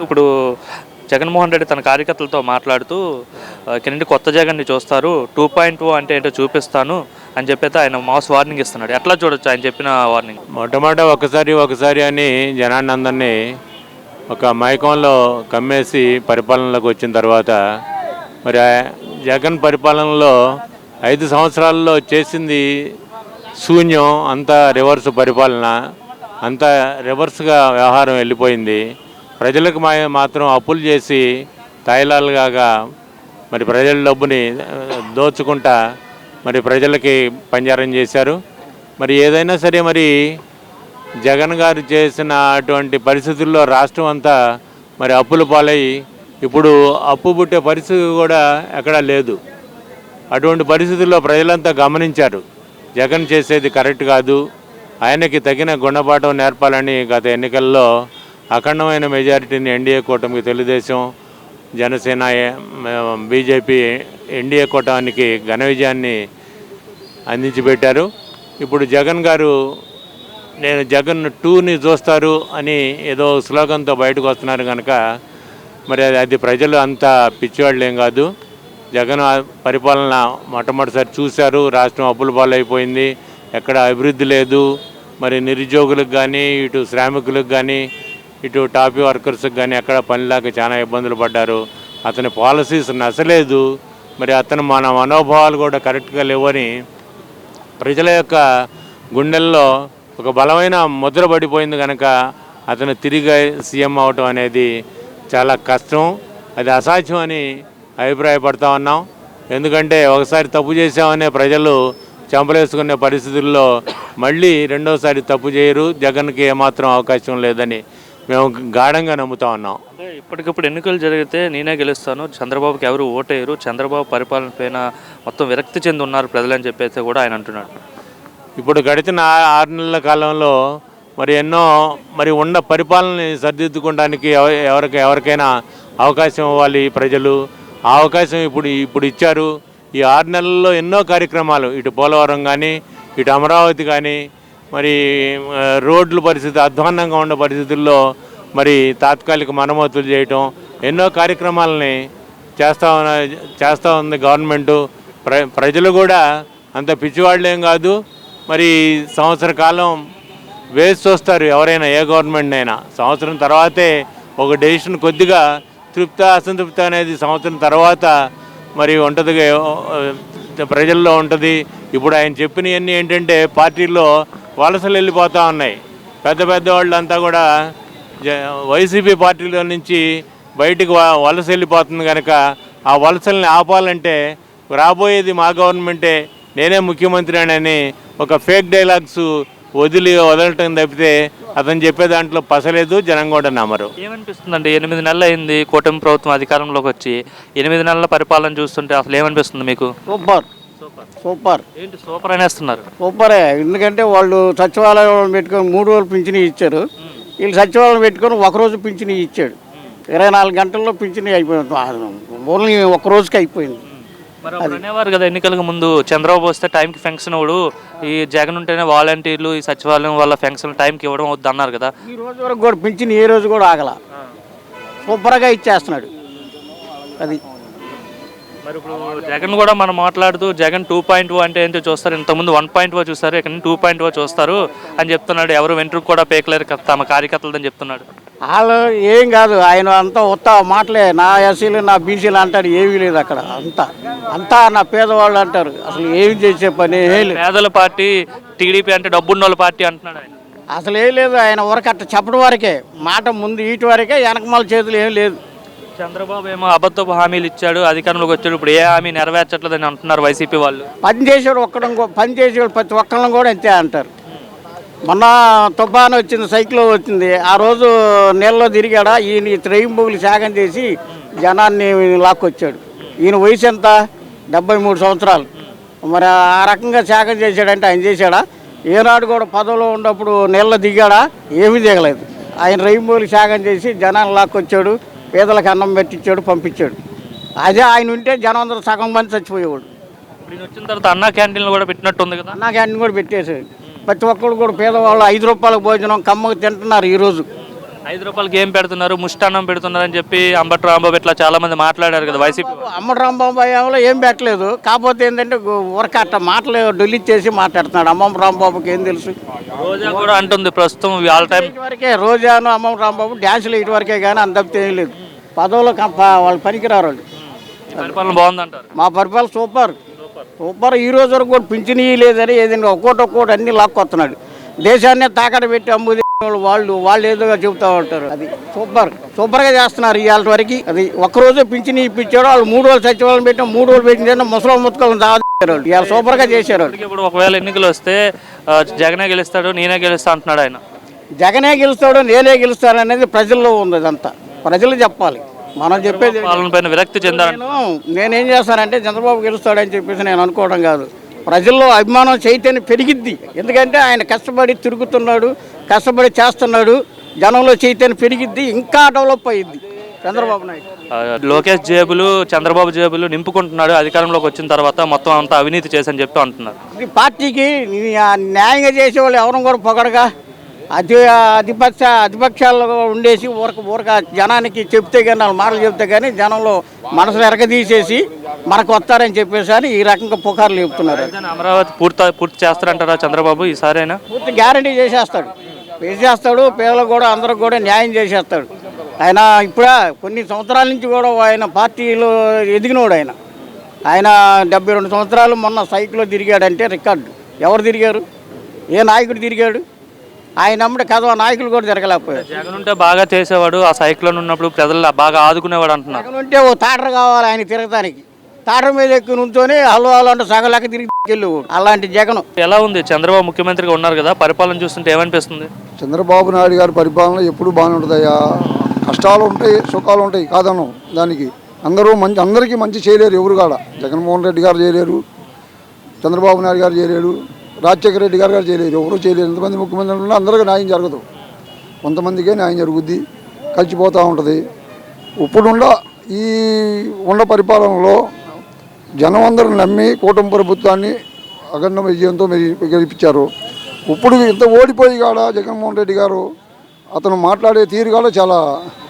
ఇప్పుడు జగన్మోహన్ రెడ్డి తన కార్యకర్తలతో మాట్లాడుతూ ఇక్కడి నుండి కొత్త జగన్ని చూస్తారు, 2.0 అంటే ఏంటో చూపిస్తాను అని చెప్పైతే ఆయన మాస్ వార్నింగ్ ఇస్తున్నాడు. ఎట్లా చూడొచ్చు ఆయన చెప్పిన వార్నింగ్? మొట్టమొదట ఒకసారి అని జనాన్ని అందరినీ ఒక మైకంలో కమ్మేసి పరిపాలనలోకి వచ్చిన తర్వాత మరి జగన్ పరిపాలనలో 5 సంవత్సరాల్లో చేసింది శూన్యం. అంతా రివర్స్ పరిపాలన, అంతా రివర్స్గా వ్యవహారం వెళ్ళిపోయింది. ప్రజలకు మాత్రం అప్పులు చేసి తాయిలాలుగా మరి ప్రజల డబ్బుని దోచుకుంటా మరి ప్రజలకి పంజారం చేశారు. మరి ఏదైనా సరే మరి జగన్ గారు చేసిన అటువంటి పరిస్థితుల్లో రాష్ట్రం అంతా మరి అప్పుల పాలై ఇప్పుడు అప్పు పుట్టే పరిస్థితి కూడా ఎక్కడా లేదు. అటువంటి పరిస్థితుల్లో ప్రజలంతా గమనించారు జగన్ చేసేది కరెక్ట్ కాదు, ఆయనకి తగిన గుణపాఠం నేర్పాలని గత ఎన్నికల్లో అఖండమైన మెజారిటీని ఎన్డీఏ కూటమికి, తెలుగుదేశం, జనసేన, బీజేపీ ఎన్డీఏ కూటమికి ఘన విజయాన్ని అందించి పెట్టారు. ఇప్పుడు జగన్ గారు నేను జగన్ 2ని చూస్తారు అని ఏదో స్లోగన్తో బయటకు వస్తున్నారు కనుక మరి అది ప్రజలు అంత పిచ్చివాళ్ళు ఏం కాదు. జగన్ పరిపాలన మొట్టమొదటిసారి చూశారు. రాష్ట్రం అప్పుల పాలైపోయింది, ఎక్కడ అభివృద్ధి లేదు. మరి నిరుద్యోగులకు కానీ, ఇటు శ్రామికులకు కానీ, ఇటు టాపీ వర్కర్స్కి కానీ ఎక్కడ పనిలాగా చాలా ఇబ్బందులు పడ్డారు. అతని పాలసీస్ నచ్చలేదు. మరి అతను మన మనోభావాలు కూడా కరెక్ట్గా లేవని ప్రజల యొక్క గుండెల్లో ఒక బలమైన ముద్ర పడిపోయింది కనుక అతను తిరిగి సీఎం అవటం అనేది చాలా కష్టం, అది అసాధ్యం అని అభిప్రాయపడతా ఉన్నాం. ఎందుకంటే ఒకసారి తప్పు చేసామనే ప్రజలు చంపలేసుకునే పరిస్థితుల్లో మళ్ళీ రెండోసారి తప్పు చేయరు. జగన్కి ఏమాత్రం అవకాశం లేదని మేము గాఢంగా నమ్ముతా ఉన్నాం. అంటే ఇప్పటికప్పుడు ఎన్నికలు జరిగితే నేనే గెలుస్తాను, చంద్రబాబుకి ఎవరు ఓటేయరు, చంద్రబాబు పరిపాలన పైన మొత్తం విరక్తి చెంది ఉన్నారు ప్రజలని చెప్పేసి కూడా ఆయన అంటున్నాడు. ఇప్పుడు గడిచిన 6 నెలల కాలంలో మరి ఎన్నో మరి ఉన్న పరిపాలనని సరిదిద్దుకోవడానికి ఎవరికైనా అవకాశం ఇవ్వాలి ప్రజలు. ఆ అవకాశం ఇప్పుడు ఇచ్చారు. ఈ 6 నెలల్లో ఎన్నో కార్యక్రమాలు, ఇటు పోలవరం కానీ, ఇటు అమరావతి కానీ, మరి రోడ్ల పరిస్థితి అధ్వాన్నంగా ఉన్న పరిస్థితుల్లో మరి తాత్కాలిక మరమ్మతులు చేయటం, ఎన్నో కార్యక్రమాలని చేస్తూ ఉంది గవర్నమెంటు. ప్రజలు కూడా అంత పిచ్చివాళ్ళేం కాదు. మరి సంవత్సర కాలం వేసి చూస్తారు ఎవరైనా, ఏ గవర్నమెంట్ అయినా. సంవత్సరం తర్వాతే ఒక డెసిషన్ కొద్దిగా తృప్త అసంతృప్తి అనేది సంవత్సరం తర్వాత మరి ఉంటుంది, ప్రజల్లో ఉంటుంది. ఇప్పుడు ఆయన చెప్పినవన్నీ ఏంటంటే పార్టీల్లో వలసలు వెళ్ళిపోతూ ఉన్నాయి. పెద్ద వాళ్ళంతా కూడా వైసీపీ పార్టీలో నుంచి బయటికి వలస వెళ్ళిపోతుంది కనుక ఆ వలసల్ని ఆపాలంటే రాబోయేది మా గవర్నమెంటే, నేనే ముఖ్యమంత్రి అని ఒక ఫేక్ డైలాగ్స్ వదలటం తప్పితే అతను చెప్పే దాంట్లో పసలేదు, జనం కూడా నమ్మరు. ఏమనిపిస్తుందండి? 8 నెలలు అయింది కూటమి ప్రభుత్వం అధికారంలోకి వచ్చి, 8 నెలల పరిపాలన చూస్తుంటే అసలు ఏమనిపిస్తుంది మీకు? సూపర్ ఏంటి సూపర్ అనేస్తున్నారు? సూపరే. ఎందుకంటే వాళ్ళు సచివాలయం పెట్టుకొని 3 రోజులు పింఛని ఇచ్చారు, వీళ్ళు సచివాలయం పెట్టుకొని 1 రోజు పింఛని ఇచ్చాడు. 24 గంటల్లో పింఛని అయిపోయింది, ఓన్లీ 1 రోజుకి అయిపోయింది. మరి అనేవారు కదా ఎన్నికలకు ముందు, చంద్రబాబు వస్తే టైంకి ఫెన్షన్ ఇవ్వడు, ఈ జగన్ ఉంటేనే వాలంటీర్లు ఈ సచివాలయం వల్ల ఫెన్షన్ టైంకి ఇవ్వడం వద్దు అన్నారు కదా. ఈ రోజు వరకు కూడా పింఛని ఏ రోజు కూడా ఆగల, సూపర్గా ఇచ్చేస్తున్నాడు. అది మరి ఇప్పుడు జగన్ కూడా మనం మాట్లాడుతూ జగన్ 2.0 అంటే ఏంటో చూస్తారు, ఇంతకుముందు 1.0 చూస్తారు, ఇక్కడ 2.0 చూస్తారు అని చెప్తున్నాడు. ఎవరు వెంట్రుకు కూడా పేకలేరు తమ కార్యకర్తలని చెప్తున్నాడు. వాళ్ళు ఏం కాదు, ఆయన అంతా ఉత్త మాటలే. నా ఎస్సీలు నా బీసీలు అంటాడు, ఏమీ లేదు అక్కడ. అంతా నా పేదవాళ్ళు అంటారు, అసలు ఏమి చేసే పని లేదు. పేదల పార్టీ టీడీపీ అంటే డబ్బున్నోళ్ళ పార్టీ అంటున్నాడు ఆయన. అసలు ఏం లేదు, ఆయన వరకు అట్ట చెప్పడం వరకే, మాట ముందు ఈటి వరకే, వెనకమాల చేతులు ఏం లేదు. చంద్రబాబు ఏమో అబద్ధపు హామీలు ఇచ్చాడు, అధికారంలోకి వచ్చాడు, ఇప్పుడు ఏ హామీ నెరవేర్చట్లేదని అంటున్నారు వైసీపీ వాళ్ళు. పని చేసేవాడు ప్రతి ఒక్కళ్ళని కూడా అంతే అంటారు. మొన్న తుఫాను వచ్చింది, సైక్లో వచ్చింది, ఆ రోజు నీళ్ళలో తిరిగాడా, ఈయన త్రేయింపులు త్యాగం చేసి జనాన్ని లాక్కొచ్చాడు. ఈయన వయసు ఎంత? 73 సంవత్సరాలు. మరి ఆ రకంగా త్యాగం చేశాడంటే ఆయన చేశాడా? ఏనాడు కూడా పదవిలో ఉన్నప్పుడు నీళ్ళలో దిగాడా? ఏమీ దిగలేదు. ఆయన రేయింపులు త్యాగం చేసి జనాన్ని లాక్కొచ్చాడు, పేదలకు అన్నం పెట్టించాడు, పంపించాడు. అదే ఆయన ఉంటే జనం అందరూ సగం మంది చచ్చిపోయేవాడు. ఇప్పుడు వచ్చిన తర్వాత అన్నా క్యాంటీన్లు కూడా పెట్టినట్టు ఉంది కదా. అన్నా క్యాంటీన్ కూడా పెట్టేసాడు. ప్రతి ఒక్కరు కూడా పేదవాళ్ళు 5 రూపాయల భోజనం కమ్మకు తింటున్నారు ఈరోజు. రూపాయలకి ఏం పెడుతున్నారు, ముష్టాన్నం పెడుతున్నారు అని చెప్పి అంబటి రాంబాబు ఇట్లా చాలా మంది మాట్లాడారు కదా వైసీపీ వాళ్ళు. అమ్మటి రాంబాబు ఏమో ఏం పెట్టలేదు. కాకపోతే ఏంటంటే ఊరక అట్ట మాటలు డొలిట్ చేసి మాట్లాడుతున్నాడు. అమ్మమ్మ రాంబాబుకి ఏం తెలుసు? రోజా కూడా అంటుంది ప్రస్తుతం ఆల్ టైం ఇటువరకే రోజాను అమ్మమ్మ రాంబాబు డ్యాన్సులు ఇటువరకే కానీ అంత ఏం లేదు. పదవులు వాళ్ళు పనికిరారు వాళ్ళు. పరిపాలన బాగుందంటారు. మా పరిపాలన సూపర్ సూపర్. ఈ రోజు వరకు కూడా పింఛనీ లేదని ఏదైనా ఒక్కోటి అన్ని లాక్కొస్తున్నాడు. దేశాన్ని తాకట్టు పెట్టి అమ్ముది వాళ్ళు ఏదో చెబుతూ ఉంటారు. అది సూపర్గా చేస్తున్నారు ఇవాళ వరకు. అది ఒక్కరోజే పింఛనీ ఇప్పించాడు. వాళ్ళు 3 రోజులు సచివాలయం పెట్టిన 3 రోజులు పెట్టిన ముసలి ముత్తుకోవాలని దాచారు. ఇవాళ సూపర్గా చేశారు. ఇప్పుడు ఒకవేళ ఎన్నికలు వస్తే జగనే గెలుస్తాడు, నేనే గెలుస్తా అంటున్నాడు ఆయన. జగనే గెలుస్తాడు, నేనే గెలుస్తాను అనేది ప్రజల్లో ఉంది. అదంతా ప్రజలు చెప్పాలి. మనం చెప్పేది పాలన పైన విరక్తి చెందారు. నేనేం చేస్తానంటే చంద్రబాబు గెలుస్తాడని చెప్పేసి నేను అనుకోవడం కాదు. ప్రజల్లో అభిమానం చైతన్యం పెరిగిద్ది. ఎందుకంటే ఆయన కష్టపడి తిరుగుతున్నాడు, కష్టపడి చేస్తున్నాడు. జనంలో చైతన్యం పెరిగిద్ది, ఇంకా డెవలప్ అయ్యిద్ది చంద్రబాబు నాయుడు. లోకేష్ జేబులు చంద్రబాబు జేబులు నింపుకుంటున్నాడు అధికారంలోకి వచ్చిన తర్వాత, మొత్తం అంతా అవినీతి చేసని చెప్పి అంటున్నారు. ఇది పార్టీకి న్యాయంగా చేసేవాళ్ళు ఎవరు కూడా పొగడగా అధిపక్షాల్లో ఉండేసి ఊరక జనానికి చెప్తే కానీ వాళ్ళు మాటలు చెప్తే కానీ జనంలో మనసులు ఎరగదీసేసి మనకు వస్తారని చెప్పేసి అని ఈ రకంగా పుకార్లు చెప్తున్నారు. అమరావతి పూర్తి చేస్తారంటారా చంద్రబాబు ఈసారైనా? పూర్తి గ్యారంటీ చేసేస్తాడు. పేదలకు కూడా అందరికి కూడా న్యాయం చేసేస్తాడు. ఆయన ఇప్పుడు కొన్ని సంవత్సరాల నుంచి కూడా ఆయన పార్టీలో ఎదిగినోడు. ఆయన 72 సంవత్సరాలు మొన్న సైకిల్లో తిరిగాడంటే రికార్డు. ఎవరు తిరిగారు? ఏ నాయకుడు తిరిగాడు? ఆయన అమ్మడి కథ నాయకులు కూడా జరగలేకపోయారు. జగన్ ఉంటే బాగా చేసేవాడు, ఆ సైక్లోన్ ఉన్నప్పుడు ప్రజలు బాగా ఆదుకునేవాడు అంటున్నారు. జగన్ ఉంటే ఓ తాటరు కావాలి ఆయన తిరగడానికి. తాటర మీద ఎక్కువ నుంచొని హలో అంటే సగలేక తిరిగి వెళ్ళేవాడు. అలాంటి జగన్. ఎలా ఉంది? చంద్రబాబు ముఖ్యమంత్రిగా ఉన్నారు కదా, పరిపాలన చూస్తుంటే ఏమనిపిస్తుంది? చంద్రబాబు నాయుడు గారి పరిపాలన ఎప్పుడు బాగానే ఉంటుందయ్యా. కష్టాలు ఉంటాయి, సుఖాలు ఉంటాయి, కాదను దానికి. అందరికీ మంచి చేయలేరు ఎవరు కాడ. జగన్మోహన్ రెడ్డి గారు చేయలేరు, చంద్రబాబు నాయుడు గారు చేయలేరు, రాజశేఖర రెడ్డి గారు చేయలేరు, ఎవరు చేయలేరు. ఎంతమంది ముఖ్యమంత్రులు ఉన్నా అందరికీ న్యాయం జరగదు. కొంతమందికే న్యాయం జరుగుద్ది, కలిసిపోతూ ఉంటుంది. ఇప్పుడున్న ఈ పరిపాలనలో జనం అందరూ నమ్మి కూటమి ప్రభుత్వాన్ని అఖండ విజయంతో గెలిపించారు. ఇప్పుడు ఇంత ఓడిపోయి కాడ జగన్మోహన్ రెడ్డి గారు అతను మాట్లాడే తీరు కాడ చాలా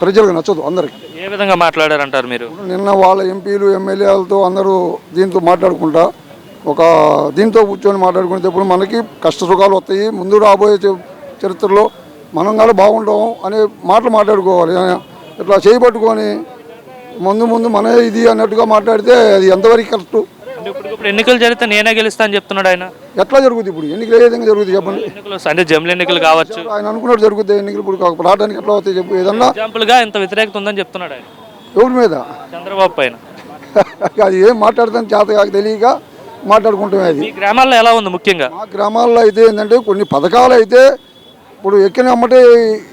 ప్రజలకు నచ్చదు అందరికి. ఏ విధంగా మాట్లాడారంటారు మీరు? నిన్న వాళ్ళ ఎంపీలు ఎమ్మెల్యేలతో అందరూ దీంతో మాట్లాడుకుంటా దీంతో కూర్చొని మాట్లాడుకునేటప్పుడు మనకి కష్ట సుఖాలు వస్తాయి, ముందు రాబోయే చరిత్రలో మనం కూడా బాగుంటాం అనే మాటలు మాట్లాడుకోవాలి. ఇట్లా చేయబట్టుకొని ముందు మన ఇది అన్నట్టుగా మాట్లాడితే అది ఎంతవరకు కరెక్ట్? ఇప్పుడు ఎన్నికలు జరిగితే నేనే గెలుస్తా అని చెప్తున్నాడు ఆయన. ఎట్లా జరుగుతుంది ఇప్పుడు? ఎన్నికలు ఏ విధంగా జరుగుతుంది చెప్పండి? అంటే జమిలి ఎన్నికలు కావచ్చు, ఆయన అనుకున్నట్టు జరుగుతాయి ఎన్నికలు. ఇప్పుడు రావడానికి ఎట్లా అవుతాయి చెప్పు? ఏదన్నా ఎగ్జాంపుల్గా ఇంత వ్యతిరేకత ఉందని చెప్తున్నాడు ఆయన. ఎవరి మీద? చంద్రబాబు పైన. అది ఏం మాట్లాడతాను చేత కాక తెలియక మాట్లాడుకుంటామే. అది మీ గ్రామాల్లో ఎలా ఉంది? ముఖ్యంగా మా గ్రామాల్లో అయితే ఏంటంటే కొన్ని పథకాలు అయితే ఇప్పుడు ఎక్కిన అమ్మటే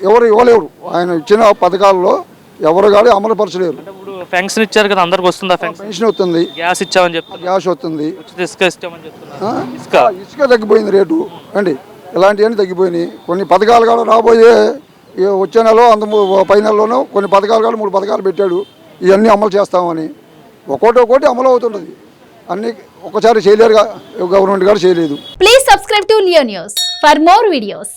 ఎవరు ఇవ్వలేరు. ఆయన ఇచ్చిన పథకాల్లో ఎవరు కానీ అమలుపరచలేరు. ఇప్పుడు పెన్షన్ ఇచ్చారు కదా, అందరికి వస్తుందా? పెన్షన్ వస్తుంది, గ్యాస్ ఇచ్చామని చెప్తున్నారు, గ్యాస్ వస్తుంది, ఇసుక తగ్గిపోయింది రేటు అండి. ఇలాంటివన్నీ తగ్గిపోయినాయి. కొన్ని పథకాలు కూడా రాబోయే వచ్చే నెలలో పై నెలలోనూ కొన్ని పథకాలు కూడా 3 పథకాలు పెట్టాడు. ఇవన్నీ అమలు చేస్తామని ఒక్కోటి అమలు అవుతున్నది. అన్ని ఒకసారి చేయలేరుగా, గవర్నమెంట్ గారు చేయలేదు. Please subscribe to Leo news for more videos.